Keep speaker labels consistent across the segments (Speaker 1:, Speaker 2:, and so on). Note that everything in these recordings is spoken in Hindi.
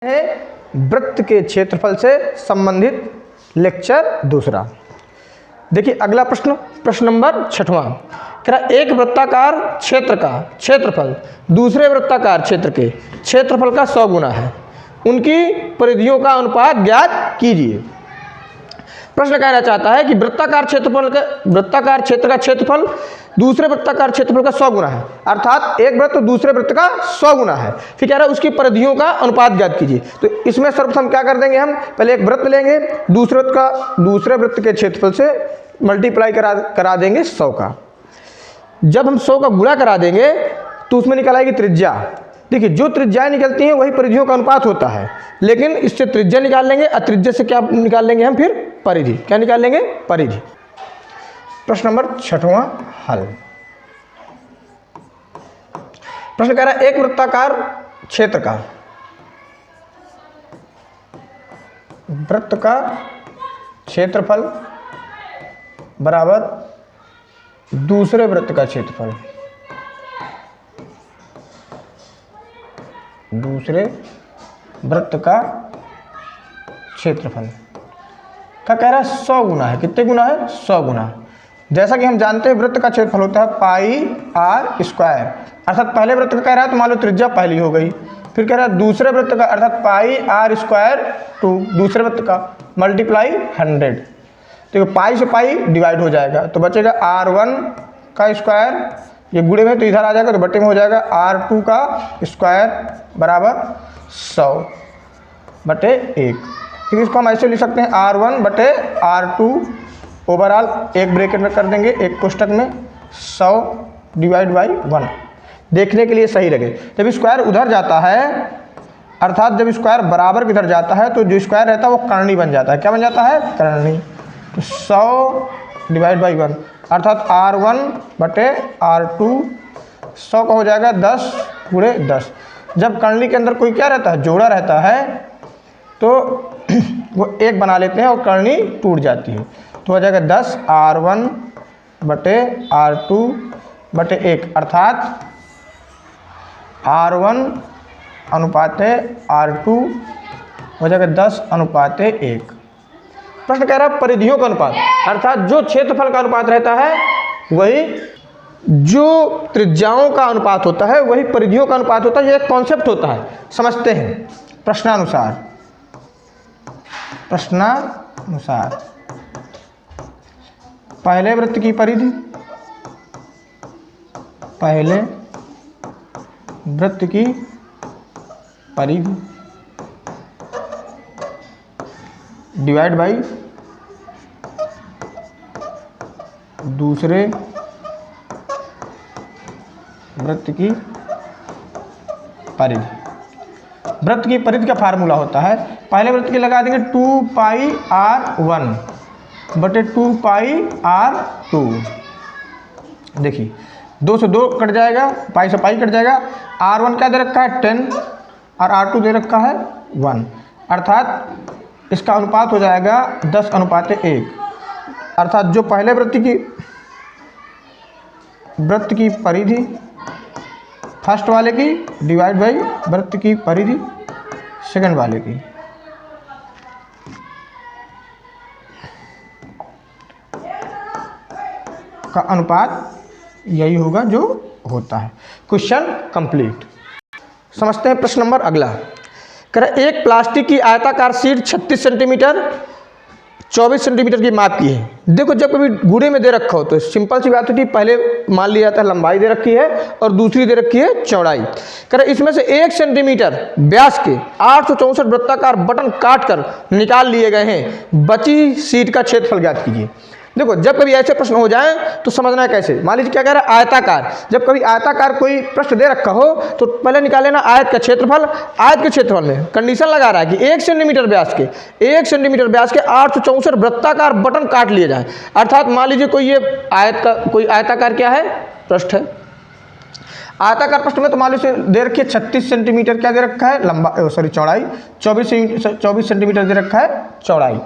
Speaker 1: है वृत्त के क्षेत्रफल से संबंधित लेक्चर दूसरा। देखिए अगला प्रश्न, प्रश्न नंबर 6वां। कह रहा एक वृत्ताकार क्षेत्र का क्षेत्रफल दूसरे वृत्ताकार क्षेत्र के क्षेत्रफल का 100 गुना है, उनकी परिधियों का अनुपात ज्ञात कीजिए। प्रश्न कहना चाहता है कि वृत्ताकार क्षेत्र का क्षेत्रफल दूसरे वृत्ताकार क्षेत्रफल का 100 गुना है, अर्थात एक वृत्त दूसरे वृत्त का 100 गुना है। फिर कह रहा है उसकी परिधियों का अनुपात ज्ञात कीजिए। तो इसमें सर्वप्रथम क्या कर देंगे, हम पहले एक वृत्त लेंगे, दूसरे वृत्त के क्षेत्रफल से मल्टीप्लाई करा देंगे 100 का। जब हम 100 का गुणा करा देंगे तो उसमें निकल आएगी त्रिज्या। देखिए जो त्रिज्याएं निकलती हैं वही परिधियों का अनुपात होता है, लेकिन इससे त्रिज्या निकाल लेंगे और त्रिज्या से क्या निकाल लेंगे हम, फिर परिधि। क्या निकाल लेंगे, परिधि। प्रश्न नंबर 6वां हल। प्रश्न कह रहा है एक वृत्ताकार क्षेत्र का वृत्त का क्षेत्रफल बराबर दूसरे वृत्त का क्षेत्रफल, दूसरे वृत्त का क्षेत्रफल का कह रहा है 100 गुना है। कितने गुना है, 100 गुना। जैसा कि हम जानते हैं वृत्त का क्षेत्रफल होता है पाई आर स्क्वायर, अर्थात पहले वृत्त का कह रहा है तो मान लो त्रिज्या पहली हो गई। फिर कह रहा है दूसरे वृत्त का अर्थात पाई आर स्क्वायर टू दूसरे वृत्त का मल्टीप्लाई 100। तो पाई से पाई डिवाइड हो जाएगा तो बचेगा R1 का स्क्वायर, ये गुणे में तो इधर आ जाएगा तो बटे में हो जाएगा R2 का स्क्वायर बराबर 100 बटे 1। फिर इसको हम ऐसे लिख सकते हैं R1 बटे R2 ओवरऑल एक ब्रैकेट में कर देंगे, एक कोष्टक में 100 डिवाइड बाई 1 देखने के लिए सही लगे। जब स्क्वायर उधर जाता है अर्थात जब स्क्वायर बराबर किधर जाता है तो जो स्क्वायर रहता है वो करनी बन जाता है। क्या बन जाता है, करनी। तो 100 डिवाइड बाई 1 अर्थात R1 बटे R2 100 का हो जाएगा 10 गुणे 10। जब करनी के अंदर कोई क्या रहता है, जोड़ा रहता है तो वो एक बना लेते हैं और करनी टूट जाती है। तो हो जाएगा 10 R1 बटे R2 बटे 1 अर्थात R1 अनुपाते R2 हो जाएगा 10 अनुपाते 1। प्रश्न कह रहा है परिधियों का अनुपात, अर्थात जो क्षेत्रफल का अनुपात रहता है वही जो त्रिज्याओं का अनुपात होता है वही परिधियों का अनुपात होता है। ये एक कॉन्सेप्ट होता है, समझते हैं। प्रश्नानुसार पहले वृत्त की परिधि, पहले वृत्त की परिधि डिवाइड बाई दूसरे वृत्त की परिधि। वृत्त की परिधि का फार्मूला होता है, पहले वृत्त की लगा देंगे 2 पाई R1 बटे 2 पाई R2। देखिए 2 से 2 कट जाएगा, पाई से पाई कट जाएगा। R1 क्या दे रखा है 10 और R2 दे रखा है 1 अर्थात इसका अनुपात हो जाएगा 10 अनुपाते 1 अर्थात जो पहले वृत्त की परिधि फर्स्ट वाले की डिवाइड बाई वृत्त की परिधि सेकंड वाले की। का अनुपात यही होगा जो होता है। Question complete. समझते हैं प्रश्न नंबर अगला। कह रहा एक प्लास्टिक की आयताकार शीट 36 सेंटीमीटर 24 सेंटीमीटर की माप की है। देखो जब कभी गुणे में दे रखा हो तो सिंपल सी बात होती है, पहले मान लिया जाता है लंबाई दे रखी है और दूसरी दे रखी है चौड़ाई। कह रहा इसमें से 1 सेंटीमीटर व्यास के 864 वृत्ताकार बटन काटकर निकाल लिए गए हैं, बची शीट का क्षेत्रफल ज्ञात कीजिए। देखो जब कभी ऐसे प्रश्न हो जाएं तो समझना है कैसे। मान लीजिए क्या कह रहा है आयताकार, जब कभी आयताकार कोई प्रश्न दे रखा हो तो पहले निकाल लेना आयत का क्षेत्रफल। आयत के क्षेत्रफल में कंडीशन लगा रहा है कि 1 सेंटीमीटर व्यास के 864 वृत्ताकार बटन काट लिए जाएं। अर्थात मान लीजिए कोई आयताकार क्या है, पृष्ठ है। आयताकार प्रश्न में तो मान लीजिए दे रखी है 36 सेंटीमीटर क्या दे रखा है चौड़ाई, 24 सेंटीमीटर दे रखा है चौड़ाई।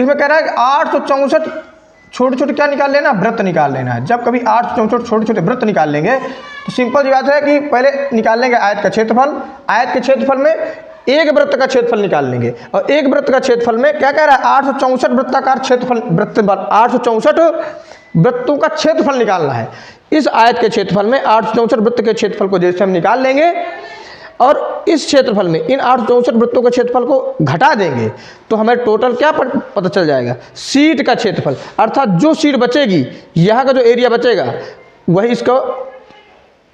Speaker 1: इसमें कह रहा है 864 छोटे छोटे क्या निकाल लेना, वृत्त निकाल लेना है। जब कभी 8 छोटे छोटे वृत्त निकाल लेंगे तो सिंपल सी बात है कि पहले निकाल लेंगे आयत का क्षेत्रफल। आयत के क्षेत्रफल में एक वृत्त का क्षेत्रफल निकाल लेंगे। और एक वृत्त का क्षेत्रफल में क्या कह रहा है, 864 वृत्ताकार क्षेत्रफल, 864 वृत्तों का क्षेत्रफल निकालना है। इस आयत के क्षेत्रफल में 864 वृत्त के क्षेत्रफल को जैसे हम निकाल लेंगे और इस क्षेत्रफल में इन 864 वृत्तों के क्षेत्रफल को घटा देंगे तो हमें टोटल क्या पता चल जाएगा, शीट का क्षेत्रफल। अर्थात जो शीट बचेगी, यहाँ का जो एरिया बचेगा वही इसका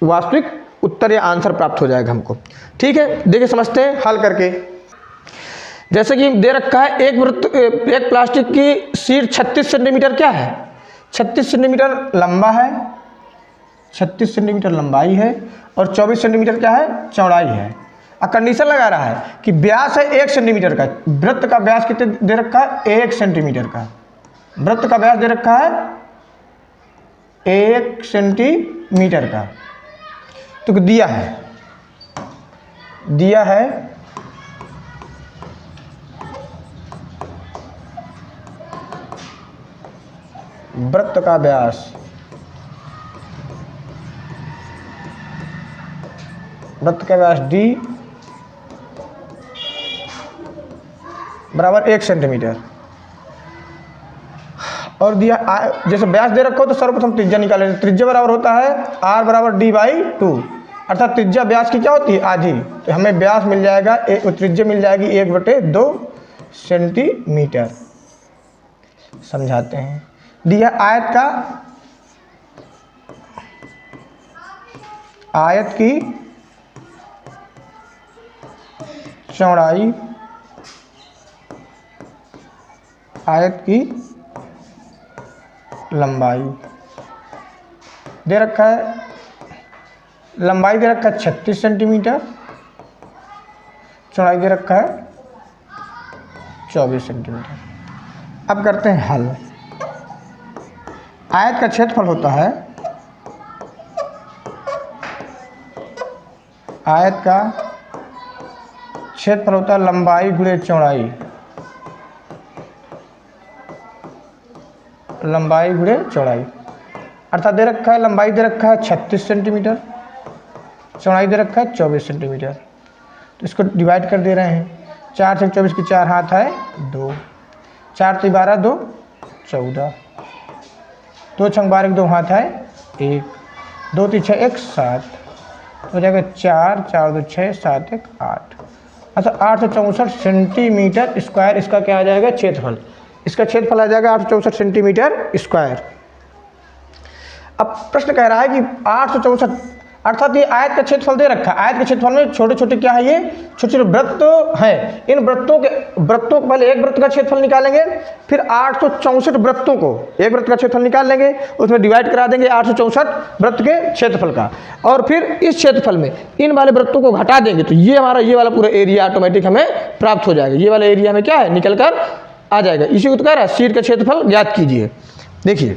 Speaker 1: वास्तविक उत्तर या आंसर प्राप्त हो जाएगा हमको। ठीक है, देखिए समझते हैं हल करके। जैसे कि दे रखा है एक प्लास्टिक की शीट 36 सेंटीमीटर क्या है, 36 सेंटीमीटर लंबा है, 36 सेंटीमीटर लंबाई है और 24 सेंटीमीटर क्या है, चौड़ाई है। अब कंडीशन लगा रहा है कि व्यास है 1 सेंटीमीटर का। वृत्त का व्यास कितने दे रखा है, 1 सेंटीमीटर का। वृत्त का व्यास दे रखा है 1 सेंटीमीटर का। तो दिया है वृत्त का व्यास, वृत्त का व्यास d बराबर 1 सेंटीमीटर। और दिया जैसे व्यास दे रखो तो सर्वप्रथम त्रिज्या निकालेंगे। त्रिज्या बराबर होता है r बराबर d/2, अर्थात त्रिज्या व्यास की क्या होती है, आधी। तो हमें व्यास मिल जाएगा, त्रिज्या मिल जाएगी 1/2 सेंटीमीटर। समझाते हैं। दिया आयत की चौड़ाई, आयत की लंबाई दे रखा है, लंबाई दे रखा है 36 सेंटीमीटर, चौड़ाई दे रखा है 24 सेंटीमीटर। अब करते हैं हल। आयत का क्षेत्रफल होता है, आयत का क्षेत्रफल होता है लंबाई गुणे चौड़ाई, लंबाई गुणे चौड़ाई। अर्थात दे रखा है लंबाई दे रखा है 36 सेंटीमीटर, चौड़ाई दे रखा है 24 सेंटीमीटर। तो इसको डिवाइड कर दे रहे हैं। 4 से 24 की 4 हाथ है 2, 4 से 12 2 14, 2 छंग 12 2 हाथ है 1, 2 3 6 1 7, हो जाएगा 4 4 2 6 7 1 8। अच्छा 864 सेंटीमीटर स्क्वायर इसका क्या आ जाएगा, क्षेत्रफल। इसका क्षेत्रफल आ जाएगा 864 सेंटीमीटर स्क्वायर। अब प्रश्न कह रहा है कि 864 अर्थात ये आयत का क्षेत्रफल दे रखा है। आयत के क्षेत्रफल में छोटे छोटे क्या है, ये छोटे छोटे वृत्त हैं। इन वृत्तों को पहले एक वृत्त का क्षेत्रफल निकालेंगे, फिर 864 वृत्तों को एक वृत्त का क्षेत्रफल निकाल लेंगे, उसमें डिवाइड करा देंगे 864 वृत्त के क्षेत्रफल का, और फिर इस क्षेत्रफल में इन वाले वृत्तों को घटा देंगे तो ये हमारा ये वाला पूरा एरिया ऑटोमेटिक हमें प्राप्त हो जाएगा। ये वाला एरिया हमें क्या है, निकल कर आ जाएगा। इसी को तो कह रहा है शीट का क्षेत्रफल ज्ञात कीजिए। देखिए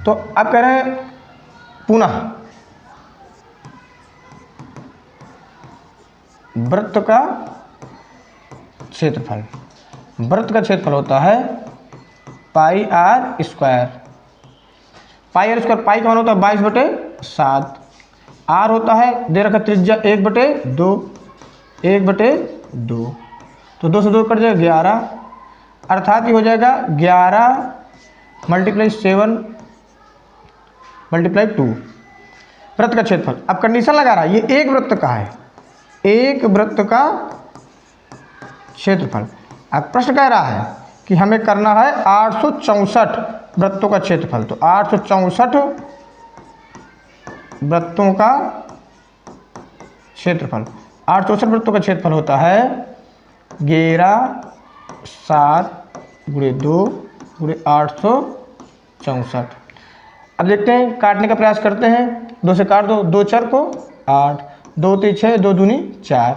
Speaker 1: तो आप कह रहे हैं पुनः वृत्त का क्षेत्रफल। वृत्त का क्षेत्रफल होता है pi r square. Pi r square, pi का मान होता है 22/7, आर होता है दे रखा त्रिज्या 1/2, 1/2, तो 2 से 2 कट जाएगा 11, अर्थात ये हो जाएगा 11 × 7 × 2 वृत्त का क्षेत्रफल। अब कंडीशन लगा रहा है ये एक वृत्त का है, एक वृत्त का क्षेत्रफल। अब प्रश्न कह रहा है कि हमें करना है 864 वृत्तों का क्षेत्रफल। तो 864 वृत्तों का क्षेत्रफल, 864 वृत्तों का क्षेत्रफल होता है 11 7 × 2 × 864। अब देखते हैं, काटने का प्रयास करते हैं। 2 से काट दो, 2 4 को 8, 2 3 6, 2 दूनी 4।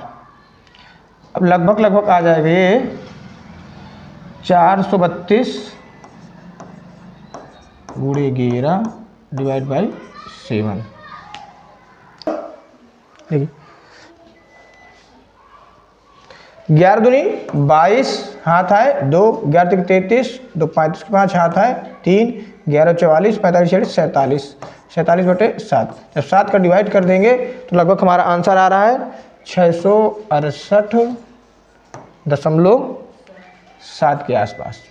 Speaker 1: अब लगभग आ जाएगा ये 432 × 11 / 7। देखिए 11 दूनी 22 हाथ है 2, 11 3 33, 2 35 के 5 हाथ है 3, 11 44, 45 47, 47/7। जब 7 का डिवाइड कर देंगे तो लगभग हमारा आंसर आ रहा है 668.7 के आसपास,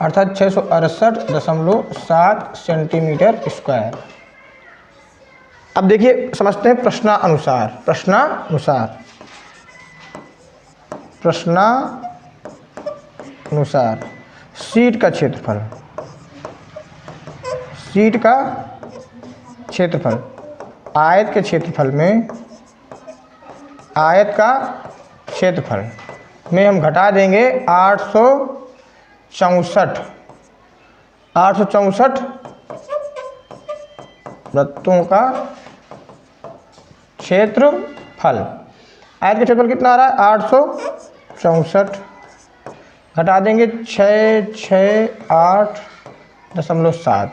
Speaker 1: अर्थात 668.7 सेंटीमीटर स्क्वायर। अब देखिए समझते हैं प्रश्नानुसार शीट का क्षेत्रफल आयत के क्षेत्रफल में हम घटा देंगे 864 वृत्तों का क्षेत्रफल। आयत का क्षेत्रफल कितना आ रहा है? 864 घटा देंगे 668.7,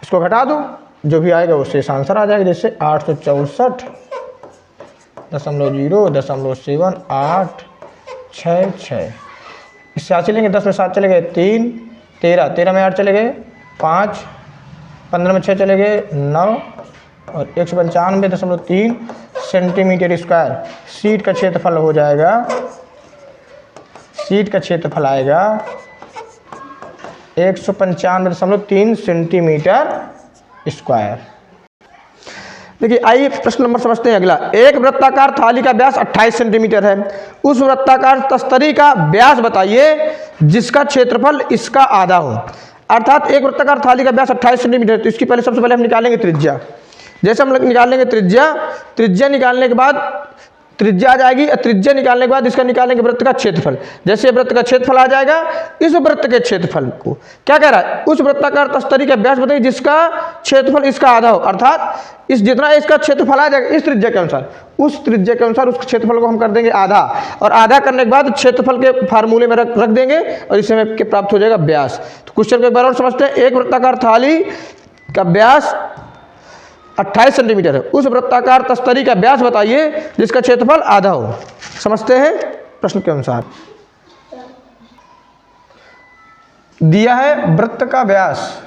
Speaker 1: इसको घटा दो, जो भी आएगा उससे आंसर आ जाएगा। जैसे 864.0.78666, इससे 8 चलेंगे, 10 में 7 चले गए 3, 13 में 8 चले गए 5, 15 में 6 चले गए 9 और 195.3 सेंटीमीटर स्क्वायर शीट का क्षेत्रफल हो जाएगा। शीट का क्षेत्रफल आएगा 195.3 सेंटीमीटर स्क्वायर। देखिए आइए प्रश्न नंबर समझते हैं अगला। एक वृत्ताकार थाली का व्यास 28 सेंटीमीटर है। उस वृत्ताकार तस्तरी का व्यास बताइए जिसका क्षेत्रफल इसका आधा हो। अर्थात एक वृत्ताकार थाली का व्यास 28 सेंटीमीटर, तो इसकी सबसे पहले हम निकालेंगे त्रिज्या। जैसे हम निकालेंगे त्रिज्या निकालने के बाद त्रिज्या आ जाएगी, त्रिज्या निकालने के बाद इसका निकालेंगे वृत्त का क्षेत्रफल। जैसे वृत्त का क्षेत्रफल आ जाएगा, इस वृत्त के क्षेत्रफल को क्या कह रहा है? उस वृत्ताकार तस्तरी का व्यास बताइए जिसका क्षेत्रफल इसका आधा हो। अर्थात इस जितना इसका क्षेत्रफल आ जाएगा इस त्रिज्या के अनुसार, उस त्रिज्या के अनुसार उस क्षेत्रफल को हम कर देंगे आधा, और आधा करने के बाद क्षेत्रफल के फार्मूले में रख देंगे और इससे हमें प्राप्त हो जाएगा व्यास। तो क्वेश्चन को एक बार और समझते हैं। एक वृत्ताकार थाली का व्यास 28 सेंटीमीटर है। उस वृत्ताकार तस्तरी का व्यास बताइए जिसका क्षेत्रफल आधा हो। समझते हैं प्रश्न के अनुसार। दिया है वृत्त का व्यास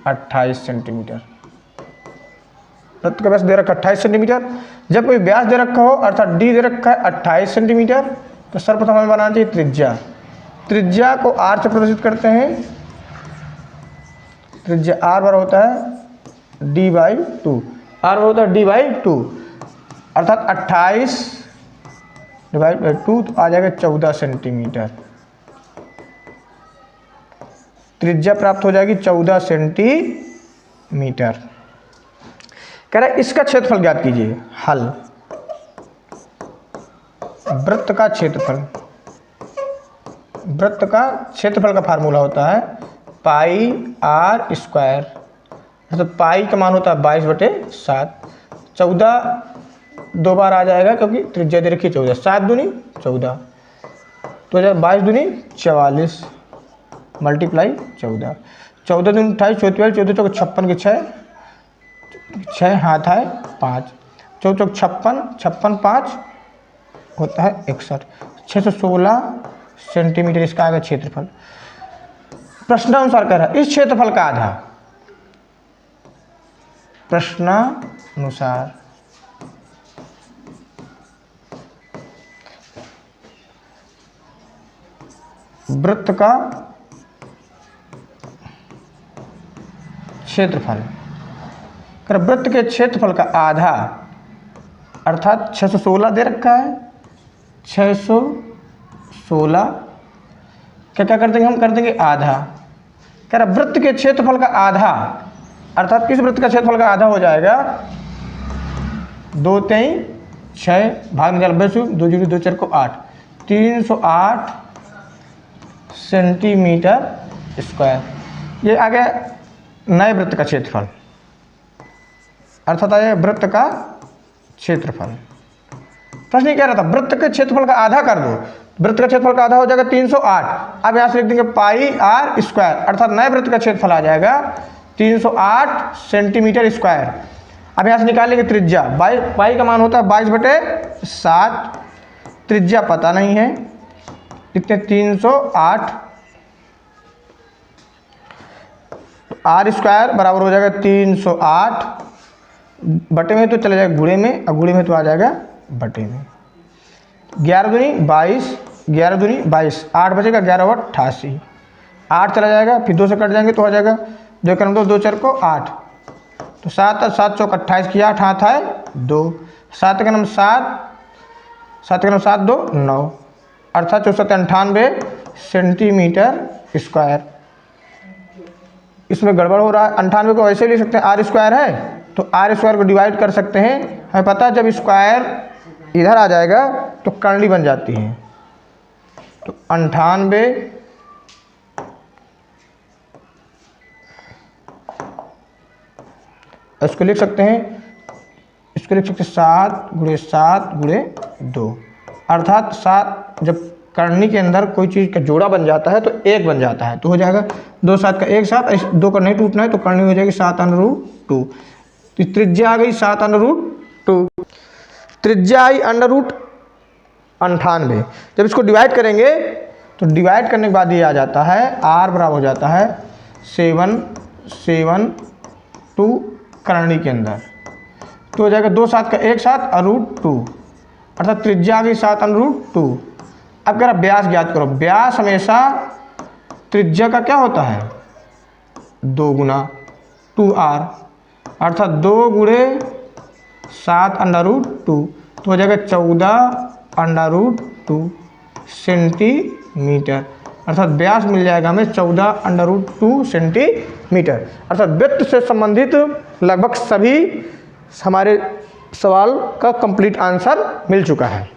Speaker 1: 28 सेंटीमीटर। वृत्त का व्यास दे रखा 28 सेंटीमीटर। जब कोई व्यास दे रखा हो अर्थात डी दे रखा है 28 सेंटीमीटर, तो सर्वप्रथम हमें बनाना चाहिए त्रिज्या को r से प्रदर्शित करते हैं। त्रिज्या r बराबर होता है d/2, r बराबर होता है d/2, अर्थात 28 डिवाइड बाई 2 तो आ जाएगा 14 सेंटीमीटर। त्रिज्या प्राप्त हो जाएगी 14 सेंटीमीटर। कह रहा है इसका क्षेत्रफल ज्ञात कीजिए। हल। वृत्त का क्षेत्रफल का फार्मूला होता है पाई r स्क्वायर, मतलब पाई का मान होता है 22/7। 14 दो बार आ जाएगा क्योंकि त्रिज्या दे रखी 14, 7 दूनी 14, तो 22 दूनी 44 मल्टीप्लाई 14, 14 दूनी 28, 14 चौक 56 के 6 हाथ है 5, 14 चौक 56, 5 होता है 61, 616 सेंटीमीटर इसका आएगा क्षेत्रफल। प्रश्नानुसार कह रहा है इस क्षेत्रफल का आधा। प्रश्नानुसार वृत्त का क्षेत्रफल, वृत्त के क्षेत्रफल का आधा अर्थात 616 दे रखा है, 616 क्या कर देंगे हम, कर देंगे आधा। कह रहा वृत्त के क्षेत्रफल का आधा अर्थात इस वृत्त का क्षेत्रफल का आधा हो जाएगा 2 3 6 भाग निकाल 2 जीरो 2 4 को 8, 308 सेंटीमीटर स्क्वायर। ये आ गया नए वृत्त का क्षेत्रफल, अर्थात आया वृत्त का क्षेत्रफल। प्रश्न कह रहा था वृत्त के क्षेत्रफल का आधा कर दो, वृत्त का क्षेत्रफल का आधा हो जाएगा 308। अब यहाँ से लिख देंगे पाई r स्क्वायर, अर्थात नए वृत्त का क्षेत्रफल आ जाएगा 308 सेंटीमीटर स्क्वायर। अब यहाँ से निकालेंगे त्रिज्या, पाई का मान होता है 22/7, त्रिज्या पता नहीं है, लिखते हैं 308 आर स्क्वायर बराबर हो जाएगा 308, बटे में तो चले जाएगा गुणे में, और गुणे में तो आ जाएगा बटे में। 11 दूनी 22, 11 दूनी 22, 8 बचेगा, 11 और 88, 8 चला जाएगा, फिर 2 से कट जाएंगे तो हो जाएगा 2 का 2 4 को 8, तो 7 7 चौक 28 की 8 हाथ है 2, 7 का 7, 7 का 7 2 9, अर्थात 6498 सेंटीमीटर स्क्वायर। इसमें गड़बड़ हो रहा है, 98 को ऐसे लिख सकते हैं, आर स्क्वायर है तो आर स्क्वायर को डिवाइड कर सकते हैं, हमें पता है जब स्क्वायर इधर आ जाएगा तो करनी बन जाती है, तो 98 इसको लिख सकते हैं, इसको लिख सकते हैं 7 गुणे 7 गुणे 2, अर्थात 7 जब करनी के अंदर कोई चीज़ का जोड़ा बन जाता है तो 1 बन जाता है, तो हो जाएगा 2 7 का 1 7, 2 का नहीं टूटना है तो करनी हो जाएगी 7√2, तो त्रिज्या आ गई 7√2, त्रिज्या आई √98। जब इसको डिवाइड करेंगे तो डिवाइड करने के बाद ये आ जाता है r बराबर हो जाता है 772 करनी के अंदर, तो हो जाएगा 2 7 का 1 7 √2, अर्थात त्रिज्या आ गई 7√2। अब कह रहा व्यास ज्ञात करो, व्यास हमेशा त्रिज्या का क्या होता है 2 गुना 2r, अर्थात 2 गुणे 7√2, तो हो जाएगा 14√2 सेंटीमीटर, अर्थात व्यास मिल जाएगा हमें 14√2 सेंटीमीटर। अर्थात वृत्त से संबंधित लगभग सभी हमारे सवाल का कंप्लीट आंसर मिल चुका है।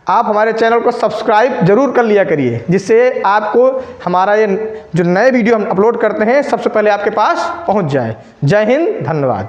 Speaker 1: आप हमारे चैनल को सब्सक्राइब जरूर कर लिया करिए, जिससे आपको हमारा ये जो नए वीडियो हम अपलोड करते हैं सबसे पहले आपके पास पहुंच जाए। जय हिंद, धन्यवाद।